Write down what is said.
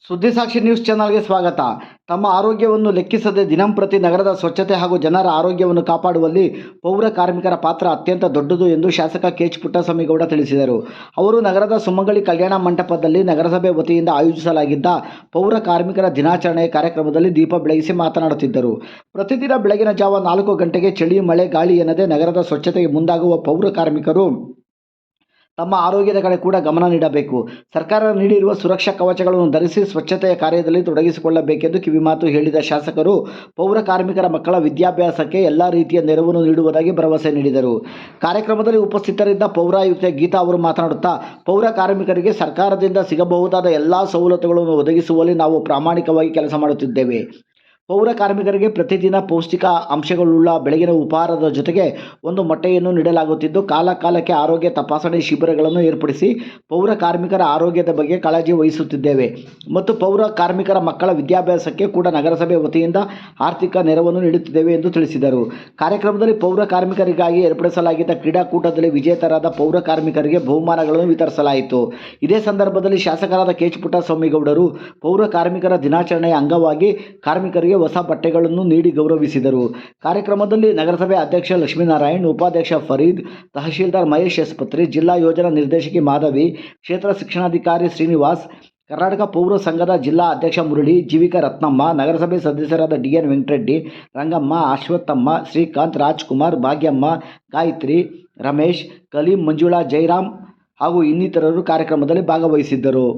ಸುದ್ದಿಸಾಕ್ಷಿ news ಚಾನಲ್ಗೆ ಸ್ವಾಗತ. ತಮ್ಮ ಆರೋಗ್ಯವನ್ನು ಲೆಕ್ಕಿಸದೆ ದಿನಂಪ್ರತಿ ನಗರದ ಸ್ವಚ್ಛತೆ ಹಾಗೂ ಜನರ ಆರೋಗ್ಯವನ್ನು ಕಾಪಾಡುವಲ್ಲಿ ಪೌರ ಕಾರ್ಮಿಕರ ಪಾತ್ರ ಅತ್ಯಂತ ದೊಡ್ಡದು ಎಂದು ಶಾಸಕ ಕೆಎಚ್ ಪುಟ್ಟಸ್ವಾಮಿಗೌಡ ತಿಳಿಸಿದರು. ಅವರು ನಗರದ ಸುಮಂಗಲಿ ಕಲ್ಯಾಣ ಮಂಟಪದಲ್ಲಿ ನಗರಸಭೆ ವತಿಯಿಂದ ಆಯೋಜಿಸಲಾಗಿದ್ದ ಪೌರ ಕಾರ್ಮಿಕರ ದಿನಾಚರಣೆಯ ಕಾರ್ಯಕ್ರಮದಲ್ಲಿ ದೀಪ ಬೆಳಗಿಸಿ ಮಾತನಾಡುತ್ತಿದ್ದರು. ಪ್ರತಿದಿನ ಬೆಳಗಿನ ಜಾವ 4 ಗಂಟೆಗೆ ಚಳಿ ಮಳೆ ಗಾಳಿ ಎನ್ನದೆ ನಗರದ ಸ್ವಚ್ಛತೆಗೆ ಮುಂದಾಗುವ ಪೌರ ಕಾರ್ಮಿಕರು ತಮ್ಮ ಆರೋಗ್ಯದ ಕಡೆ ಕೂಡ ಗಮನ ನೀಡಬೇಕು. ಸರ್ಕಾರ ನೀಡಿರುವ ಸುರಕ್ಷಾ ಕವಚಗಳನ್ನು ಧರಿಸಿ ಸ್ವಚ್ಛತೆಯ ಕಾರ್ಯದಲ್ಲಿ ತೊಡಗಿಸಿಕೊಳ್ಳಬೇಕೆಂದು ಕಿವಿಮಾತು ಹೇಳಿದ ಶಾಸಕರು ಪೌರ ಕಾರ್ಮಿಕರ ಮಕ್ಕಳ ವಿದ್ಯಾಭ್ಯಾಸಕ್ಕೆ ಎಲ್ಲ ರೀತಿಯ ನೆರವನ್ನು ನೀಡುವುದಾಗಿ ಭರವಸೆ ನೀಡಿದರು. ಕಾರ್ಯಕ್ರಮದಲ್ಲಿ ಉಪಸ್ಥಿತರಿದ್ದ ಪೌರಾಯುಕ್ತೆ ಗೀತಾ ಅವರು ಮಾತನಾಡುತ್ತಾ, ಪೌರ ಕಾರ್ಮಿಕರಿಗೆ ಸರ್ಕಾರದಿಂದ ಸಿಗಬಹುದಾದ ಎಲ್ಲ ಸವಲತ್ತುಗಳನ್ನು ಒದಗಿಸುವಲ್ಲಿ ನಾವು ಪ್ರಾಮಾಣಿಕವಾಗಿ ಕೆಲಸ ಮಾಡುತ್ತಿದ್ದೇವೆ. ಪೌರ ಕಾರ್ಮಿಕರಿಗೆ ಪ್ರತಿದಿನ ಪೌಷ್ಟಿಕ ಅಂಶಗಳುಳ್ಳ ಬೆಳಗಿನ ಉಪಹಾರದ ಜೊತೆಗೆ ಒಂದು ಮೊಟ್ಟೆಯನ್ನು ನೀಡಲಾಗುತ್ತಿದ್ದು, ಕಾಲಕ್ಕೆ ಆರೋಗ್ಯ ತಪಾಸಣೆ ಶಿಬಿರಗಳನ್ನು ಏರ್ಪಡಿಸಿ ಪೌರ ಕಾರ್ಮಿಕರ ಆರೋಗ್ಯದ ಬಗ್ಗೆ ಕಾಳಜಿ ವಹಿಸುತ್ತಿದ್ದೇವೆ ಮತ್ತು ಪೌರ ಕಾರ್ಮಿಕರ ಮಕ್ಕಳ ವಿದ್ಯಾಭ್ಯಾಸಕ್ಕೆ ಕೂಡ ನಗರಸಭೆ ವತಿಯಿಂದ ಆರ್ಥಿಕ ನೆರವನ್ನು ನೀಡುತ್ತಿದ್ದೇವೆ ಎಂದು ತಿಳಿಸಿದರು. ಕಾರ್ಯಕ್ರಮದಲ್ಲಿ ಪೌರ ಕಾರ್ಮಿಕರಿಗಾಗಿ ಏರ್ಪಡಿಸಲಾಗಿದ್ದ ಕ್ರೀಡಾಕೂಟದಲ್ಲಿ ವಿಜೇತರಾದ ಪೌರ ಕಾರ್ಮಿಕರಿಗೆ ಬಹುಮಾನಗಳನ್ನು ವಿತರಿಸಲಾಯಿತು. ಇದೇ ಸಂದರ್ಭದಲ್ಲಿ ಶಾಸಕರಾದ ಕೆಎಚ್ ಪುಟ್ಟಸ್ವಾಮಿಗೌಡರು ಪೌರ ಕಾರ್ಮಿಕರ ದಿನಾಚರಣೆಯ ಅಂಗವಾಗಿ ಕಾರ್ಮಿಕರಿಗೆ ಹೊಸ ಬಟ್ಟೆಗಳನ್ನು ನೀಡಿ ಗೌರವಿಸಿದರು. ಕಾರ್ಯಕ್ರಮದಲ್ಲಿ ನಗರಸಭೆ ಅಧ್ಯಕ್ಷ ಲಕ್ಷ್ಮೀನಾರಾಯಣ್, ಉಪಾಧ್ಯಕ್ಷ ಫರೀದ್, ತಹಶೀಲ್ದಾರ್ ಮಹೇಶ್ ಎಸ್ಪತ್ರಿ, ಜಿಲ್ಲಾ ಯೋಜನಾ ನಿರ್ದೇಶಕಿ ಮಾಧವಿ, ಕ್ಷೇತ್ರ ಶಿಕ್ಷಣಾಧಿಕಾರಿ ಶ್ರೀನಿವಾಸ್, ಕರ್ನಾಟಕ ಪೌರ ಸಂಘದ ಜಿಲ್ಲಾ ಅಧ್ಯಕ್ಷ ಮುರಳಿ, ಜೀವಿಕಾ ರತ್ನಮ್ಮ, ನಗರಸಭೆ ಸದಸ್ಯರಾದ ಡಿಎನ್ ವೆಂಕಟರೆಡ್ಡಿ, ರಂಗಮ್ಮ, ಅಶ್ವತ್ಥಮ್ಮ, ಶ್ರೀಕಾಂತ್, ರಾಜ್ಕುಮಾರ್, ಭಾಗ್ಯಮ್ಮ, ಗಾಯತ್ರಿ, ರಮೇಶ್, ಕಲೀಂ, ಮಂಜುಳಾ, ಜಯರಾಮ್ ಹಾಗೂ ಇನ್ನಿತರರು ಕಾರ್ಯಕ್ರಮದಲ್ಲಿ ಭಾಗವಹಿಸಿದ್ದರು.